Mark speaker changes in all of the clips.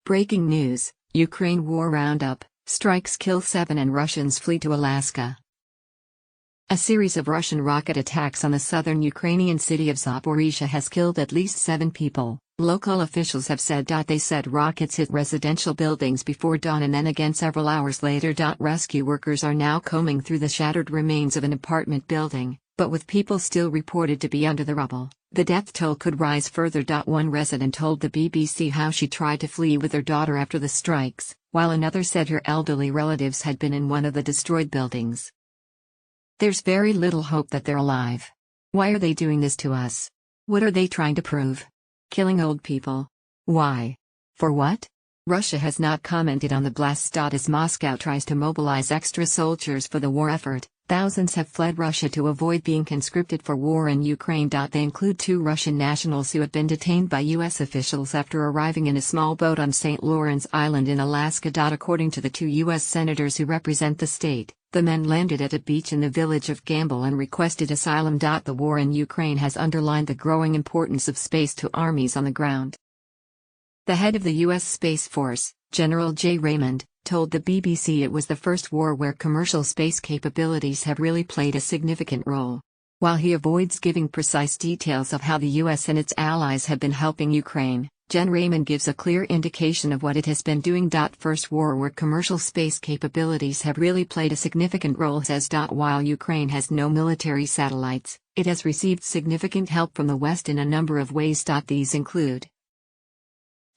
Speaker 1: Breaking news: Ukraine War Roundup, strikes kill 7 and Russians flee to Alaska. A series of Russian rocket attacks on the southern Ukrainian city of Zaporizhzhia has killed at least 7 people, local officials have said. They said rockets hit residential buildings before dawn and then again several hours later. Rescue workers are now combing through the shattered remains of an apartment building, but with people still reported to be under the rubble, the death toll could rise further. One resident told the BBC how she tried to flee with her daughter after the strikes, while another said her elderly relatives had been in one of the destroyed buildings. There's very little hope that they're alive. Why are they doing this to us? What are they trying to prove? Killing old people. Why? For what? Russia has not commented on the blast. As Moscow tries to mobilize extra soldiers for the war effort, thousands have fled Russia to avoid being conscripted for war in Ukraine. They include 2 Russian nationals who have been detained by U.S. officials after arriving in a small boat on St. Lawrence Island in Alaska. According to the 2 U.S. senators who represent the state, the men landed at a beach in the village of Gamble and requested asylum. The war in Ukraine has underlined the growing importance of space to armies on the ground. The head of the U.S. Space Force, General J. Raymond, told the BBC it was the first war where commercial space capabilities have really played a significant role. While he avoids giving precise details of how the U.S. and its allies have been helping Ukraine, Gen Raymond gives a clear indication of what it has been doing. First war where commercial space capabilities have really played a significant role, says. While Ukraine has no military satellites, it has received significant help from the West in a number of ways. These include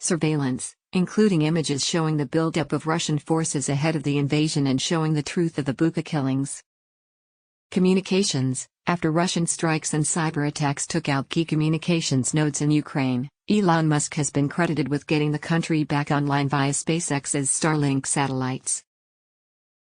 Speaker 1: surveillance, including images showing the buildup of Russian forces ahead of the invasion and showing the truth of the Bucha killings. Communications, after Russian strikes and cyber attacks took out key communications nodes in Ukraine, Elon Musk has been credited with getting the country back online via SpaceX's Starlink satellites.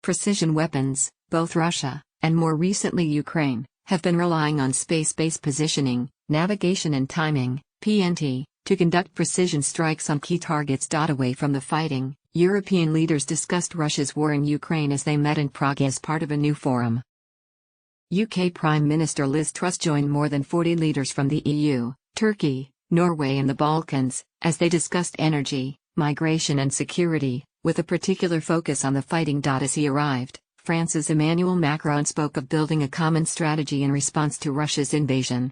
Speaker 1: Precision weapons, both Russia, and more recently Ukraine, have been relying on space-based positioning, navigation and timing, PNT, to conduct precision strikes on key targets. Away from the fighting, European leaders discussed Russia's war in Ukraine as they met in Prague as part of a new forum. UK Prime Minister Liz Truss joined more than 40 leaders from the EU, Turkey, Norway and the Balkans, as they discussed energy, migration and security, with a particular focus on the fighting. As he arrived, France's Emmanuel Macron spoke of building a common strategy in response to Russia's invasion.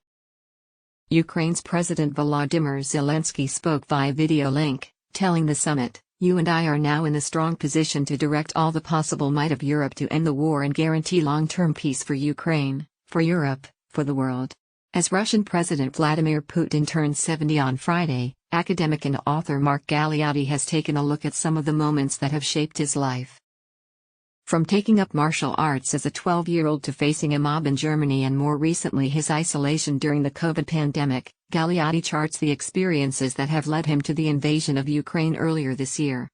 Speaker 1: Ukraine's President Volodymyr Zelensky spoke via video link, telling the summit, "You and I are now in the strong position to direct all the possible might of Europe to end the war and guarantee long-term peace for Ukraine, for Europe, for the world." As Russian President Vladimir Putin turns 70 on Friday, academic and author Mark Galeotti has taken a look at some of the moments that have shaped his life. From taking up martial arts as a 12-year-old to facing a mob in Germany and more recently his isolation during the COVID pandemic, Galeotti charts the experiences that have led him to the invasion of Ukraine earlier this year.